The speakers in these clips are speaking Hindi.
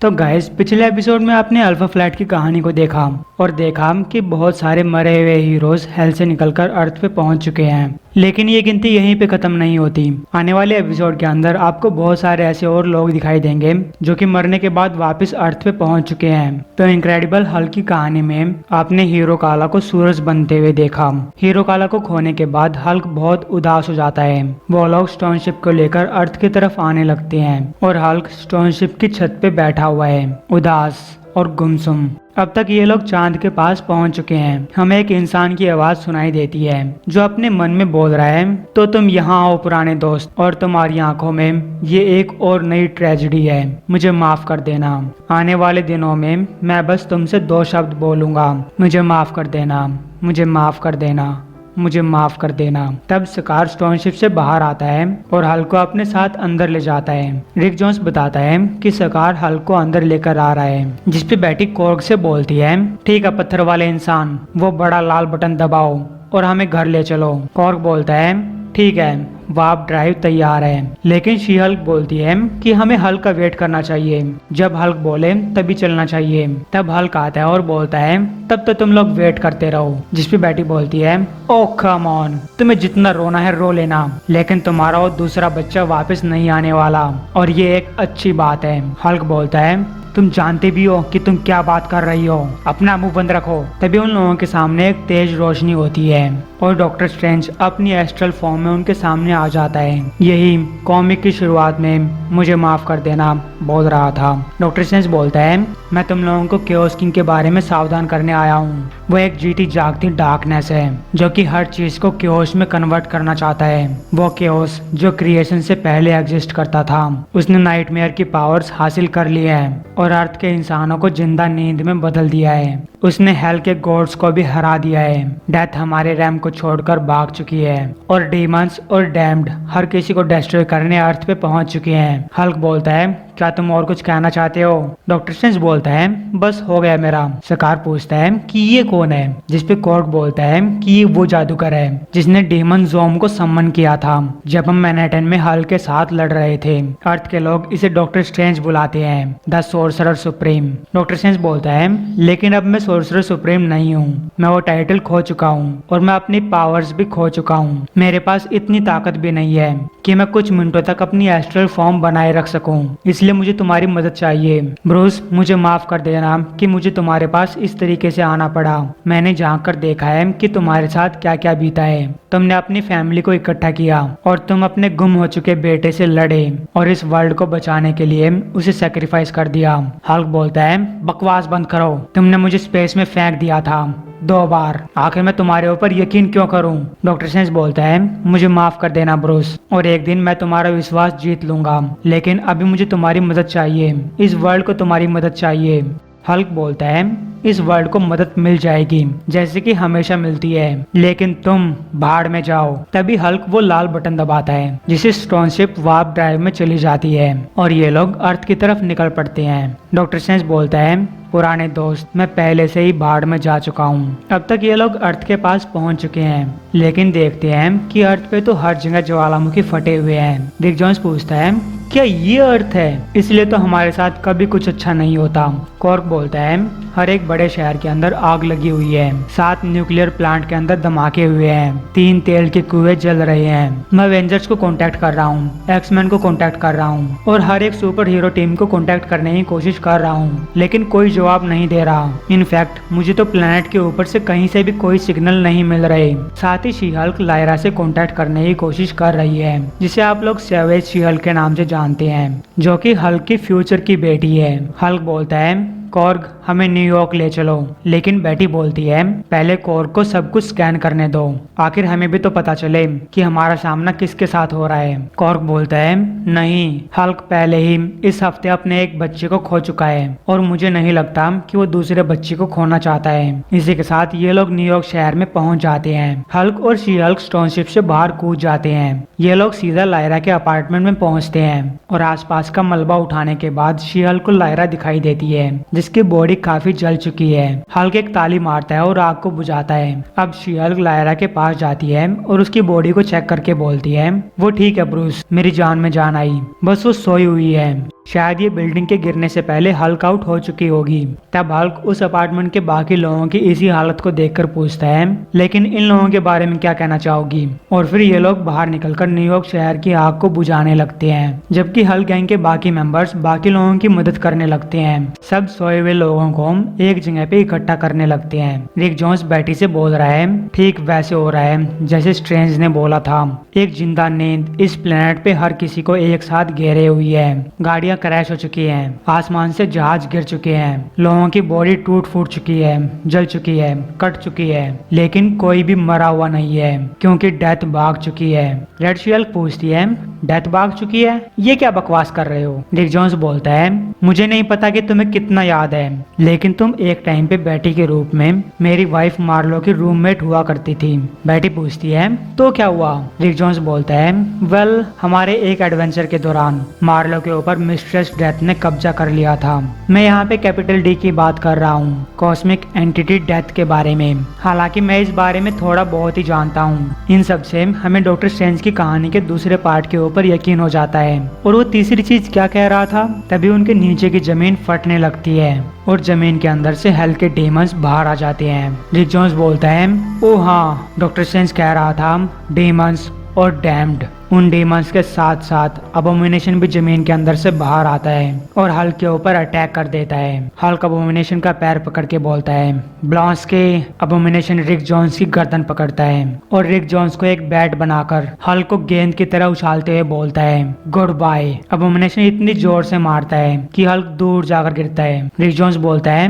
तो गाइस पिछले एपिसोड में आपने अल्फा फ्लैट की कहानी को देखा और देखा कि बहुत सारे मरे हुए हीरोज हेल से निकलकर अर्थ पे पहुंच चुके हैं। लेकिन ये गिनती यहीं पे खत्म नहीं होती। आने वाले एपिसोड के अंदर आपको बहुत सारे ऐसे और लोग दिखाई देंगे जो कि मरने के बाद वापस अर्थ पे पहुंच चुके हैं। तो इनक्रेडिबल हल्क की कहानी में आपने हीरो काला को सूरज बनते हुए देखा। हीरो काला को खोने के बाद हल्क बहुत उदास हो जाता है। वो लोग स्टोनशिप को लेकर अर्थ की तरफ आने लगते हैं और हल्क स्टोनशिप की छत पे बैठा हुआ है, उदास और गुमसुम। अब तक ये लोग चांद के पास पहुंच चुके हैं। हमें एक इंसान की आवाज सुनाई देती है जो अपने मन में बोल रहा है, तो तुम यहाँ आओ पुराने दोस्त, और तुम्हारी आंखों में ये एक और नई ट्रेजेडी है। मुझे माफ कर देना। आने वाले दिनों में मैं बस तुमसे 2 शब्द बोलूंगा, मुझे माफ कर देना, मुझे माफ कर देना, मुझे माफ कर देना। तब स्कार स्टोनशिप से बाहर आता है और हल्क को अपने साथ अंदर ले जाता है। रिक जोन्स बताता है कि स्कार हल्क को अंदर लेकर आ रहा है, जिसपे बैठी कॉर्ग से बोलती है, ठीक है पत्थर वाले इंसान, वो बड़ा लाल बटन दबाओ और हमें घर ले चलो। कॉर्ग बोलता है, ठीक है वार्प ड्राइव तैयार है। लेकिन शी हल्क बोलती है कि हमें हल्क का वेट करना चाहिए, जब हल्क बोले तभी चलना चाहिए। तब हल्क आता है और बोलता है, तब तो तुम लोग वेट करते रहो। जिसपे बैटी बोलती है, ओ कम ऑन, तुम्हें जितना रोना है रो लेना, लेकिन तुम्हारा वो दूसरा बच्चा वापस नहीं आने वाला, और ये एक अच्छी बात है। हल्क बोलता है, तुम जानते भी हो कि तुम क्या बात कर रही हो, अपना मुंह बंद रखो। तभी उन लोगों के सामने एक तेज रोशनी होती है और डॉक्टर स्ट्रेंज अपनी एस्ट्रल फॉर्म में उनके सामने आ जाता है। यही कॉमिक की शुरुआत में मुझे माफ कर देना बोल रहा था। डॉक्टर स्ट्रेंज बोलता है, मैं तुम लोगों को केओस किंग के बारे में सावधान करने आया हूँ। वो एक जीती जागती डार्कनेस है जो कि हर चीज को केओस में कन्वर्ट करना चाहता है। वो केओस जो क्रिएशन से पहले एग्जिस्ट करता था, उसने नाइटमेयर की पावर्स हासिल कर ली है और अर्थ के इंसानों को जिंदा नींद में बदल दिया है। उसने हेल के गॉड्स को भी हरा दिया है। डेथ हमारे रैम को छोड़कर भाग चुकी है और डीमंस और डैम्ड हर किसी को डिस्ट्रॉय करने अर्थ पे पहुंच चुके हैं। हल्क बोलता है, क्या तुम और कुछ कहना चाहते हो? डॉक्टर स्ट्रेंज बोलता है, बस हो गया मेरा। स्कार पूछता है कि ये कौन है? जिसपे कॉर्ग बोलता है कि ये वो जादूगर है जिसने डीमन ज़ोम को सम्मन किया था जब हम मैनहट्टन में हल्क के साथ लड़ रहे थे। अर्थ के लोग इसे डॉक्टर स्ट्रेंज बुलाते हैं, the sorcerer supreme. Doctor strange बोलता है, लेकिन अब मैं सोर्सरर सुप्रीम नहीं हूँ, मैं वो टाइटल खो चुका हूँ और मैं अपनी पावर्स भी खो चुका हूँ। मेरे पास इतनी ताकत भी नहीं है कि मैं कुछ मिनटों तक अपनी एस्ट्रल फॉर्म बनाए रख सकूं, इसलिए मुझे तुम्हारी मदद चाहिए। ब्रूस, मुझे माफ कर देना कि मुझे तुम्हारे पास इस तरीके से आना पड़ा। मैंने झांक कर देखा है कि तुम्हारे साथ क्या क्या बीता है। तुमने अपनी फैमिली को इकट्ठा किया और तुम अपने गुम हो चुके बेटे से लड़े और इस वर्ल्ड को बचाने के लिए उसे सेक्रीफाइस कर दिया। हल्क बोलता है, बकवास बंद करो, तुमने मुझे स्पेस में फेंक दिया था 2 बार, आखिर मैं तुम्हारे ऊपर यकीन क्यों करूं? डॉक्टर स्ट्रेंज बोलता है, मुझे माफ कर देना ब्रूस, और एक दिन मैं तुम्हारा विश्वास जीत लूंगा, लेकिन अभी मुझे तुम्हारी मदद चाहिए। इस वर्ल्ड को तुम्हारी मदद चाहिए। हल्क बोलता है, इस वर्ल्ड को मदद मिल जाएगी जैसे कि हमेशा मिलती है, लेकिन तुम भाड़ में जाओ। तभी हल्क वो लाल बटन दबाता है जिसे स्टोनशिप वार्प ड्राइव में चली जाती है और ये लोग अर्थ की तरफ निकल पड़ते हैं। डॉक्टर स्ट्रेंज बोलता है, पुराने दोस्त, मैं पहले से ही भाड़ में जा चुका हूँ। अब तक ये लोग अर्थ के पास पहुँच चुके हैं, लेकिन देखते हैं कि अर्थ पे तो हर जगह ज्वालामुखी फटे हुए हैं। रिक जोन्स पूछता है, क्या ये अर्थ है? इसलिए तो हमारे साथ कभी कुछ अच्छा नहीं होता। कॉर्ग बोलता है, हर एक बड़े शहर के अंदर आग लगी हुई है, 7 न्यूक्लियर प्लांट के अंदर धमाके हुए हैं, 3 तेल के कुएं जल रहे हैं। मैं एवेंजर्स को कांटेक्ट कर रहा हूँ, एक्समैन को कांटेक्ट कर रहा हूँ और हर एक सुपर हीरो टीम को कांटेक्ट करने की कोशिश कर रहा हूँ, लेकिन कोई जवाब नहीं दे रहा। इनफैक्ट मुझे तो प्लेनेट के ऊपर से कहीं से भी कोई सिग्नल नहीं मिल रहे। साथ ही शी हल्क लायरा से कांटेक्ट करने की कोशिश कर रही है, जिसे आप लोग सैवेज शी हल्क के नाम से जानते हैं, जो कि हल्क की फ्यूचर की बेटी है। हल्क बोलता है, कॉर्ग, हमें न्यूयॉर्क ले चलो, लेकिन बेटी बोलती है, पहले कॉर्ग को सब कुछ स्कैन करने दो, आखिर हमें भी तो पता चले कि हमारा सामना किसके साथ हो रहा है। कॉर्ग बोलता है, नहीं, हल्क पहले ही इस हफ्ते अपने एक बच्चे को खो चुका है और मुझे नहीं लगता कि वो दूसरे बच्चे को खोना चाहता है। इसी के साथ ये लोग न्यूयॉर्क शहर में पहुंच जाते हैं। हल्क और शी हल्क स्टोनशिप से बाहर कूद जाते हैं। ये लोग सीधा लायरा के अपार्टमेंट में पहुंचते हैं और आसपास का मलबा उठाने के बाद शी हल्क को लायरा दिखाई देती है, जिसकी बॉडी काफी जल चुकी है। हल्क एक ताली मारता है और आग को बुझाता है। अब शी हल्क लायरा के पास जाती है और उसकी बॉडी को चेक करके बोलती है, वो ठीक है ब्रूस, मेरी जान में जान आई, बस वो सोई हुई है। शायद ये बिल्डिंग के गिरने से पहले हल्क आउट हो चुकी होगी। तब हल्क उस अपार्टमेंट के बाकी लोगों की इसी हालत को देखकर पूछता है, लेकिन इन लोगों के बारे में क्या कहना चाहोगी? और फिर ये लोग बाहर निकलकर न्यूयॉर्क शहर की आग को बुझाने लगते हैं, जबकि हल्क गैंग के बाकी मेंबर्स बाकी लोगों की मदद करने लगते हैं। सब सोए हुए लोगों को एक जगह पे इकट्ठा करने लगते हैं। रिक जोन्स बैटी से बोल रहा है, ठीक वैसे हो रहा है जैसे स्ट्रेंज ने बोला था। एक जिंदा नींद इस प्लेनेट पे हर किसी को एक साथ घेरे हुई है। गाड़ियां क्रैश हो चुकी हैं, आसमान से जहाज गिर चुके हैं, लोगों की बॉडी टूट फूट चुकी है, जल चुकी है, कट चुकी है, लेकिन कोई भी मरा हुआ नहीं है क्योंकि डेथ भाग चुकी है। रेड शियल पूछती है, डेथ भाग चुकी है? ये क्या बकवास कर रहे हो? रिक जोन्स बोलता है, मुझे नहीं पता कि तुम्हें कितना याद है, लेकिन तुम एक टाइम पे बैटी के रूप में मेरी वाइफ मार्लो की रूममेट हुआ करती थी। बैटी पूछती है, तो क्या हुआ? रिक जोन्स बोलता है, वेल, हमारे एक एडवेंचर के दौरान मार्लो के ऊपर मिस्ट्रेस डेथ ने कब्जा कर लिया था। मैं यहाँ पे कैपिटल डी की बात कर रहा हूँ, कॉस्मिक एंटिटी डेथ के बारे में। हालांकि मैं इस बारे में थोड़ा बहुत ही जानता हूँ। इन सब से हमें डॉक्टर स्ट्रेंज की कहानी के दूसरे पार्ट के ऊपर यकीन हो जाता है। और वो तीसरी चीज क्या कह रहा था? तभी उनके नीचे की जमीन फटने लगती है और जमीन के अंदर से हेल के डेमंस बाहर आ जाते हैं। रिक जोन्स बोलता है, ओ हाँ, डॉक्टर स्ट्रेंज कह रहा था डेमंस और डैम्ड। उन डेमंस के साथ साथ अबोमिनेशन भी जमीन के अंदर से बाहर आता है और हल्क के ऊपर अटैक कर देता है। हल्क अबोमिनेशन का पैर पकड़ के बोलता है, ब्लांस के अबोमिनेशन रिक जोन्स की गर्दन पकड़ता है और रिक जोन्स को एक बैट बनाकर हल्क को गेंद की तरह उछालते हुए बोलता है, गुड बाय। अबोमिनेशन इतनी जोर से मारता है कि हल्क दूर जाकर गिरता है। रिक जोन्स बोलता है,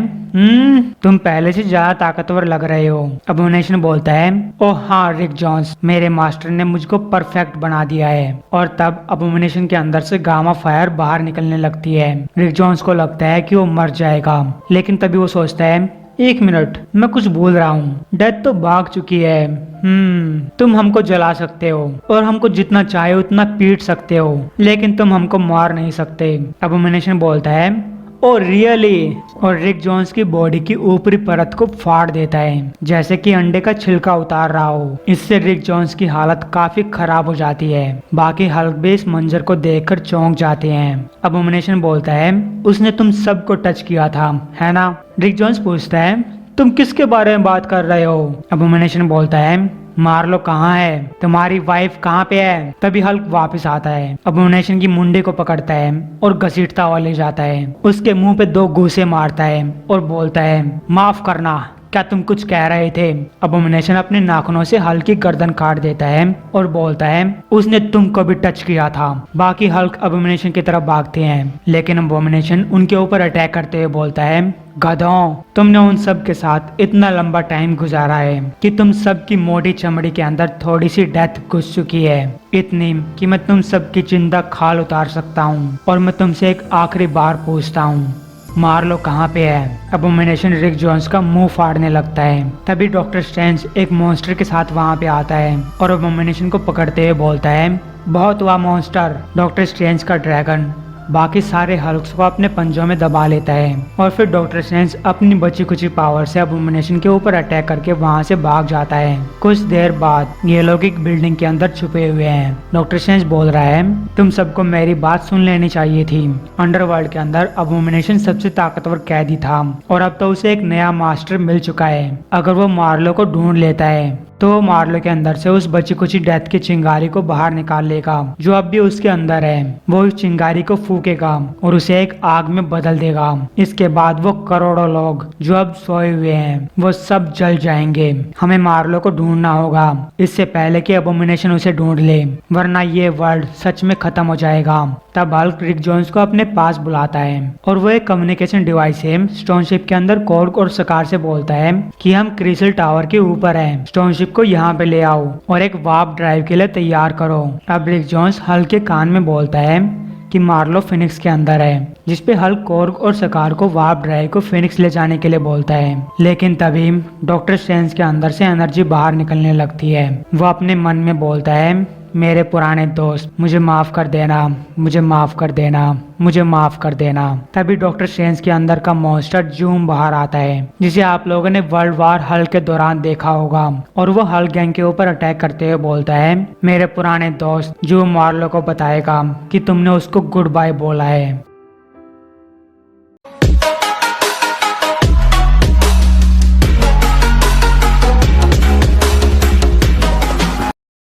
तुम पहले से ज्यादा ताकतवर लग रहे हो। अबोमिनेशन बोलता है, ओह हाँ रिक जोन्स, मेरे मास्टर ने मुझको परफेक्ट बना दिया है। और तब अबोमिनेशन के अंदर से गामा फायर बाहर निकलने लगती है। रिक जोन्स को लगता है कि वो मर जाएगा, लेकिन तभी वो सोचता है, एक मिनट, मैं कुछ भूल रहा हूँ, डेथ तो भाग चुकी है। तुम हमको जला सकते हो और हमको जितना चाहे उतना पीट सकते हो, लेकिन तुम हमको मार नहीं सकते। अबोमिनेशन बोलता है, ओ रियली? और रिक जोन्स की बॉडी की ऊपरी परत को फाड़ देता है, जैसे कि अंडे का छिलका उतार रहा हो। इससे रिक जोन्स की हालत काफी खराब हो जाती है। बाकी हल्क भी इस मंजर को देखकर चौंक जाते हैं। अबोमिनेशन बोलता है, उसने तुम सबको टच किया था, है ना? रिक जोन्स पूछता है, तुम किसके बारे में बात कर रहे हो? अबोमिनेशन बोलता है, मार्लो कहाँ है? तुम्हारी वाइफ कहाँ पे है? तभी हल्क वापस आता है, अबोमिनेशन की मुंडी को पकड़ता है और घसीटता हुआ ले जाता है। उसके मुंह पे 2 घूंसे मारता है और बोलता है, माफ करना, क्या तुम कुछ कह रहे थे? अबोमिनेशन अपने नाखूनों से हल्क की गर्दन काट देता है और बोलता है, उसने तुमको भी टच किया था। बाकी हल्क अबोमिनेशन की तरफ भागते हैं, लेकिन अबोमिनेशन उनके ऊपर अटैक करते हुए बोलता है, गधों, तुमने उन सब के साथ इतना लंबा टाइम गुजारा है कि तुम सब की मोटी चमड़ी के अंदर थोड़ी सी डेथ घुस चुकी है, इतनी कि मैं तुम सब की जिंदा खाल उतार सकता हूँ। और मैं तुमसे एक आखिरी बार पूछता हूँ, मार्लो कहाँ पे है? अबोमिनेशन रिक जोन्स का मुंह फाड़ने लगता है। तभी डॉक्टर स्ट्रेंज एक मॉन्स्टर के साथ वहाँ पे आता है और अबोमिनेशन को पकड़ते हुए बोलता है, बहुत हुआ मॉन्स्टर। डॉक्टर स्ट्रेंज का ड्रैगन बाकी सारे हल्क्स को अपने पंजों में दबा लेता है और फिर डॉक्टर स्ट्रेंज अपनी बची कुची पावर से अबोमिनेशन के ऊपर अटैक करके वहां से भाग जाता है। कुछ देर बाद ये लोग एक बिल्डिंग के अंदर छुपे हुए हैं। डॉक्टर स्ट्रेंज बोल रहा है, तुम सबको मेरी बात सुन लेनी चाहिए थी। अंडरवर्ल्ड के अंदर अबोमिनेशन सबसे ताकतवर कैदी था और अब तो उसे एक नया मास्टर मिल चुका है। अगर वो मार्लो को ढूंढ लेता है तो मार्लो के अंदर से उस बची कुची डेथ की चिंगारी को बाहर निकाल लेगा जो अब भी उसके अंदर है। वो उस चिंगारी को फूकेगा और उसे एक आग में बदल देगा। इसके बाद वो करोड़ों लोग जो अब सोए हुए हैं वो सब जल जाएंगे। हमें मार्लो को ढूंढना होगा इससे पहले कि अबोमिनेशन उसे ढूंढ ले, वरना ये वर्ल्ड सच में खत्म हो जाएगा। तब हल्क रिक जोन्स को अपने पास बुलाता है और वो एक कम्युनिकेशन डिवाइस से स्टोनशिप के अंदर कॉर्ग और सकार से बोलता है कि हम क्रिसल टावर के ऊपर हैं, स्टोनशिप को यहाँ पे ले आओ और एक वार्प ड्राइव के लिए तैयार करो। अब रिक जोन्स हल्क के कान में बोलता है कि मार्लो फिनिक्स के अंदर है, जिसपे हल्क कॉर्ग और सकार को वार्प ड्राइव को फिनिक्स ले जाने के लिए बोलता है। लेकिन तभी डॉक्टर स्ट्रेंज के अंदर से एनर्जी बाहर निकलने लगती है। वो अपने मन में बोलता है, मेरे पुराने दोस्त, मुझे माफ कर देना, मुझे माफ कर देना, मुझे माफ कर देना। तभी डॉक्टर स्ट्रेंज के अंदर का मॉन्स्टर जूम बाहर आता है, जिसे आप लोगों ने वर्ल्ड वार हल्क के दौरान देखा होगा। और वो हल्क गैंग के ऊपर अटैक करते हुए बोलता है, मेरे पुराने दोस्त, जो मार्लो को बताएगा कि तुमने उसको गुड बाय बोला है।